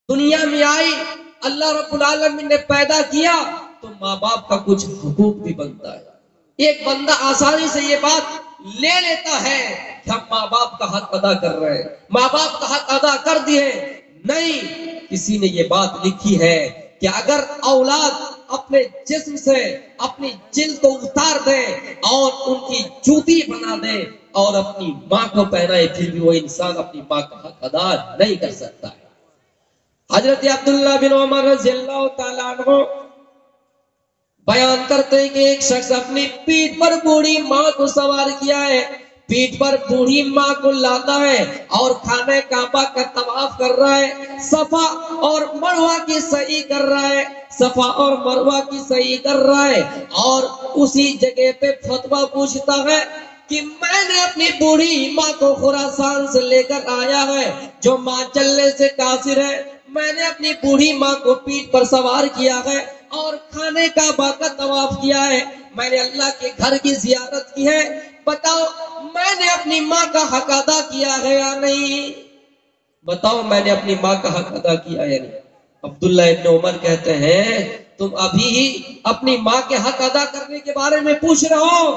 دنیا میں آئی، اللہ رب العالمین نے پیدا کیا تو ماں باپ کا کچھ حقوق بھی بنتا ہے۔ ایک بندہ آسانی سے یہ بات لے لیتا ہے کہ ہم ماں باپ کا حق ادا کر رہے ہیں، ماں باپ کا حق ادا کر دیے۔ نہیں، کسی نے یہ بات لکھی ہے کہ اگر اولاد اپنے جسم سے اپنی جلد کو اتار دے اور ان کی جوتی بنا دے اور اپنی ماں کو پہنائے، پھر بھی وہ انسان اپنی ماں کا حق ادا نہیں کر سکتا ہے۔ حضرت عبداللہ بن عمر رضی اللہ تعالیٰ عنہ بیان کرتے ہیں کہ ایک شخص اپنی پیٹھ پر بوڑھی ماں کو سوار کیا ہے، پیٹھ پر بوڑھی ماں کو لاتا ہے اور خانہ کعبہ کا طواف کر رہا ہے، صفا اور مروہ کی سعی کر رہا ہے، صفا اور مروہ کی سعی کر رہا ہے، اور اسی جگہ پہ فتویٰ پوچھتا ہے کہ میں نے اپنی بوڑھی ماں کو خراسان سے لے کر آیا ہے، جو ماں چلنے سے قاصر ہے، میں نے اپنی بوڑھی ماں کو پیٹھ پر سوار کیا ہے اور خانہ کعبہ کا طواف کیا ہے، میں نے اللہ کے گھر کی زیارت کی ہے، بتاؤ میں نے اپنی ماں کا حق ادا کیا ہے یا نہیں؟ بتاؤ میں نے اپنی ماں کا حق ادا کیا یا نہیں؟ عبداللہ ابن عمر کہتے ہیں تم ابھی ہی اپنی ماں کے حق ادا کرنے کے بارے میں پوچھ رہے ہو،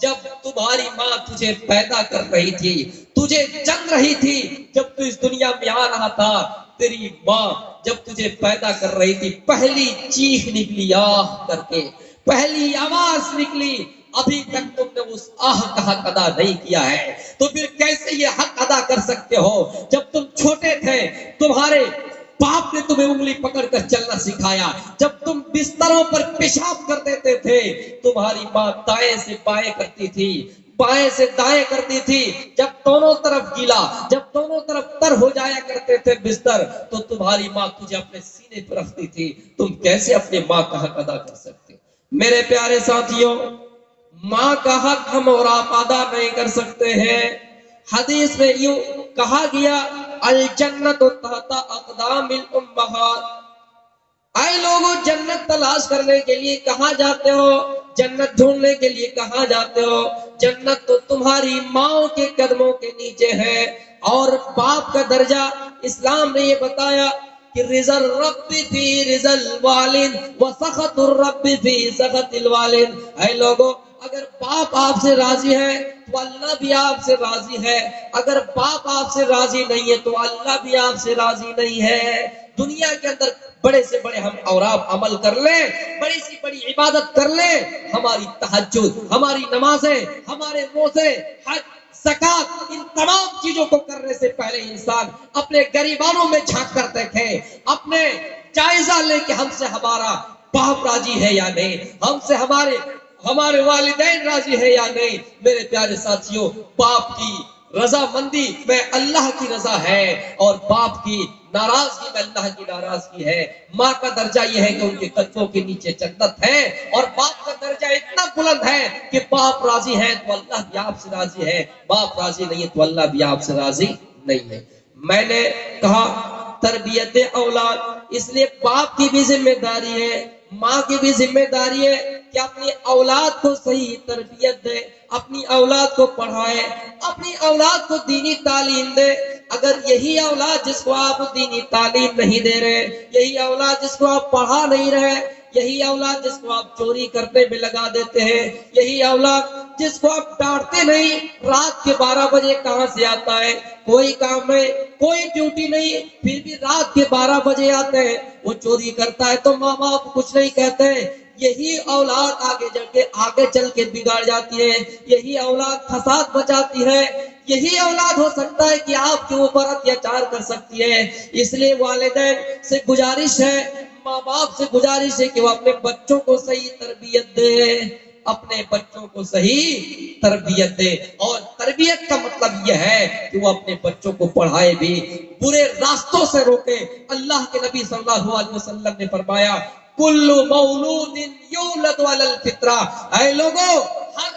جب تمہاری ماں تجھے پیدا کر رہی تھی، تجھے جن رہی تھی، جب تو اس دنیا میں آ رہا تھا، تیری ماں جب تجھے پیدا کر رہی تھی پہلی چیخ نکلی آہ کر کے، پہلی آواز نکلی، ابھی تک تم نے اس آہ کا حق ادا نہیں کیا ہے، تو پھر کیسے یہ حق ادا کر سکتے ہو؟ جب تم چھوٹے تھے تمہارے باپ نے تمہیں انگلی پکڑ کر چلنا سکھایا، جب تم بستروں پر پیشاب کر دیتے تھے تمہاری ماں دائیں سے بائیں کرتی تھی، بائیں سے دائیں کرتی تھی، جب دونوں طرف گیلا، جب دونوں طرف تر ہو جایا کرتے تھے بستر تو تمہاری ماں تجھے اپنے سینے پر رکھتی تھی، تم کیسے اپنے ماں کا حق ادا کر سکتے؟ میرے پیارے ساتھیوں، ماں کا حق ہم اور آپ ادا نہیں کر سکتے ہیں۔ حدیث میں یوں کہا گیا الجنت تحت اقدام الامہات، اے لوگوں جنت تلاش کرنے کے لیے کہاں جاتے ہو؟ جنت ڈھونڈنے کے لیے کہاں جاتے ہو؟ جنت تو تمہاری ماں کے قدموں کے نیچے ہے۔ اور باپ کا درجہ اسلام نے یہ بتایا کہ رضا الرب فی رضا الوالد وسخط الرب فی سخط الوالد، اے لوگوں اگر باپ آپ سے راضی ہے تو اللہ بھی آپ سے راضی ہے، اگر باپ آپ سے راضی نہیں ہے تو اللہ بھی آپ سے راضی نہیں ہے۔ دنیا کے اندر بڑے سے بڑے ہم اوراب عمل کر لیں، بڑی سی بڑی عبادت کر لیں، ہماری تہجد، ہماری نمازیں، ہمارے روزے، حج، زکات، ان تمام چیزوں کو کرنے سے پہلے انسان اپنے گریبانوں میں جھانک کر دیکھے، اپنے جائزہ لے کہ ہم سے ہمارا باپ راضی ہے یا نہیں، ہم سے ہمارے والدین راضی ہے یا نہیں۔ میرے پیارے ساتھیوں، باپ کی رضا مندی میں اللہ کی رضا ہے اور باپ کی ناراضگی میں اللہ کی ناراضگی ہے۔ ماں کا درجہ یہ ہے کہ ان کے قدموں کے نیچے جنت ہے، اور باپ کا درجہ اتنا بلند ہے کہ باپ راضی ہے تو اللہ بھی آپ سے راضی ہے، باپ راضی نہیں ہے تو اللہ بھی آپ سے راضی نہیں ہے۔ میں نے کہا تربیت اولاد، اس لیے باپ کی بھی ذمہ داری ہے، ماں کی بھی ذمہ داری ہے کہ اپنی اولاد کو صحیح تربیت دے، اپنی اولاد کو پڑھائے، اپنی اولاد کو دینی تعلیم دے۔ اگر یہی اولاد جس کو آپ دینی تعلیم نہیں دے رہے، یہی اولاد جس کو آپ پڑھا نہیں رہے، یہی اولاد جس کو آپ چوری کرنے میں لگا دیتے ہیں، یہی اولاد جس کو آپ ڈانٹتے نہیں، رات کے 12 بجے کہاں سے آتا ہے، کوئی کام نہیں، کوئی ڈیوٹی نہیں، پھر بھی رات کے 12 بجے آتے ہیں، وہ چوری کرتا ہے تو ماں باپ کچھ نہیں کہتے ہیں، یہی اولاد آگے چل کے بگاڑ جاتی ہے، یہی اولاد فساد بچاتی ہے، یہی اولاد ہو سکتا ہے کہ آپ کے اوپر اتیاچار کر سکتی ہے۔ اس لیے والدین سے گزارش ہے، ماں باپ سے گزارش ہے کہ وہ اپنے بچوں کو صحیح تربیت دے، اپنے بچوں کو صحیح تربیت دے، اور تربیت کا مطلب یہ ہے کہ وہ اپنے بچوں کو پڑھائے بھی، برے راستوں سے روکے۔ اللہ کے نبی صلی اللہ علیہ وسلم نے فرمایا کل مولود یولد علی الفطرہ، اے لوگوں ہر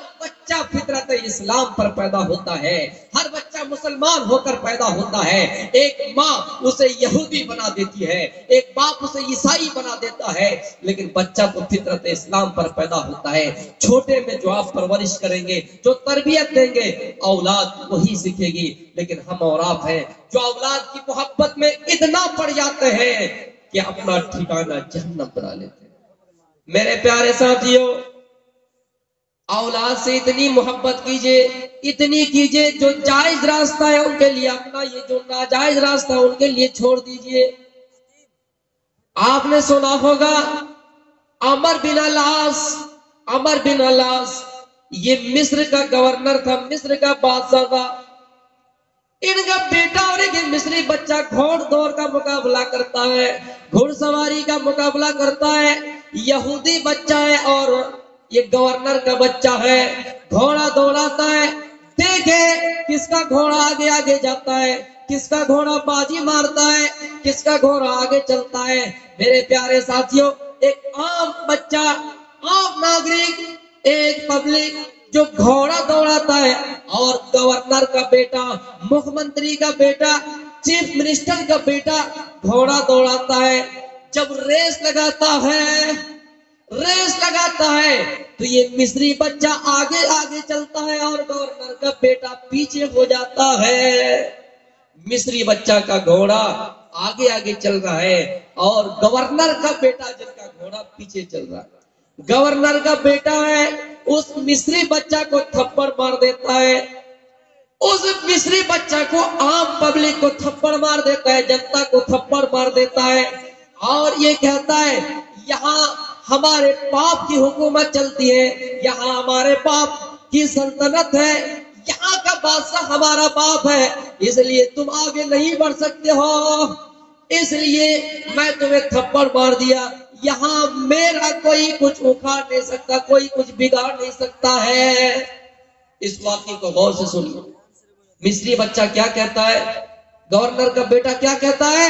بچہ فطرت اسلام پر پیدا ہوتا ہے، ہر بچہ مسلمان ہو کر پیدا ہوتا ہے. ایک ماں اسے یہودی بنا دیتی ہے، ایک باپ اسے عیسائی بنا دیتا ہے، لیکن بچہ تو فطرت اسلام پر پیدا ہوتا ہے. چھوٹے میں جو آپ پرورش کریں گے، جو تربیت دیں گے، اولاد وہی سیکھے گی. لیکن ہم اور آپ ہیں جو اولاد کی محبت میں اتنا پڑ جاتے ہیں کہ اپنا ٹھکانہ جہنم بنا لیتے ہیں. میرے پیارے ساتھیوں، اولاد سے اتنی محبت کیجئے، اتنی کیجئے، جو جائز راستہ ہے ان کے لیے اپنا، یہ جو ناجائز راستہ ہے ان کے لیے چھوڑ دیجئے. آپ نے سنا ہوگا عمر بن العاص یہ مصر کا گورنر تھا، مصر کا بادشاہ تھا. ان کا بیٹا اور ایک مصری بچہ گھوڑ دوڑ کا مقابلہ کرتا ہے، گھوڑ سواری کا مقابلہ کرتا ہے. یہودی بچہ ہے اور یہ گورنر کا بچہ ہے. گھوڑا دوڑاتا ہے، دیکھے کس کا گھوڑا آگے آگے جاتا ہے، کس کا گھوڑا بازی مارتا ہے، کس کا گھوڑا آگے چلتا ہے. میرے پیارے ساتھیوں، ایک عام بچہ، عام ناگرک، ایک پبلک جو گھوڑا دوڑاتا ہے، اور گورنر کا بیٹا، مکھ منتری کا بیٹا، چیف منسٹر کا بیٹا گھوڑا دوڑاتا ہے. جب ریس لگاتا ہے تو یہ مصری بچہ آگے آگے چلتا ہے اور گورنر کا بیٹا پیچھے ہو جاتا ہے. مصری بچہ کا گھوڑا آگے آگے چل رہا ہے اور گورنر کا بیٹا جن کا گھوڑا پیچھے چل رہا ہے. گورنر کا بیٹا ہے، اس مصری بچہ کو تھپڑ مار دیتا ہے. اس مصری بچہ کو عام پبلک کو تھپڑ مار دیتا ہے، جنتا کو تھپڑ مار دیتا ہے، اور یہ کہتا ہے یہاں ہمارے باپ کی حکومت چلتی ہے، یہاں ہمارے باپ کی سلطنت ہے، یہاں کا بادشاہ ہمارا باپ ہے، اس لیے تم آگے نہیں بڑھ سکتے ہو، اس لیے میں تمہیں تھپڑ مار دیا. یہاں میرا کوئی کچھ اکھاڑ نہیں سکتا، کوئی کچھ بگاڑ نہیں سکتا ہے. اس واقعے کو غور سے سنیے. مصری بچہ کیا کہتا ہے، گورنر کا بیٹا کیا کہتا ہے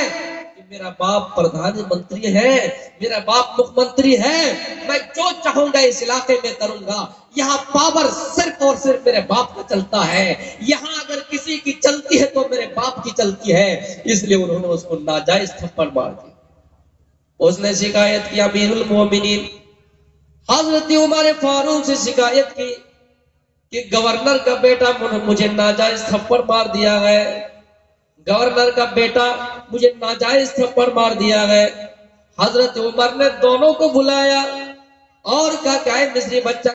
کہ میرا باپ پردھان منتری ہے، میرا باپ مکھ منتری ہے، میں جو چاہوں گا اس علاقے میں کروں گا. یہاں پاور صرف اور صرف میرے باپ کا چلتا ہے، یہاں اگر کسی کی چلتی ہے تو میرے باپ کی چلتی ہے. اس لیے انہوں نے اس کو ناجائز تھپڑ مار دی. اس نے شکایت کی امیر المومنین حضرت عمر فاروق سے شکایت کی کہ گورنر کا بیٹا مجھے ناجائز تھپڑ مار دیا ہے، گورنر کا بیٹا مجھے ناجائز تھپڑ مار دیا ہے. حضرت عمر نے دونوں کو بلایا اور کہا کہ مصری بچہ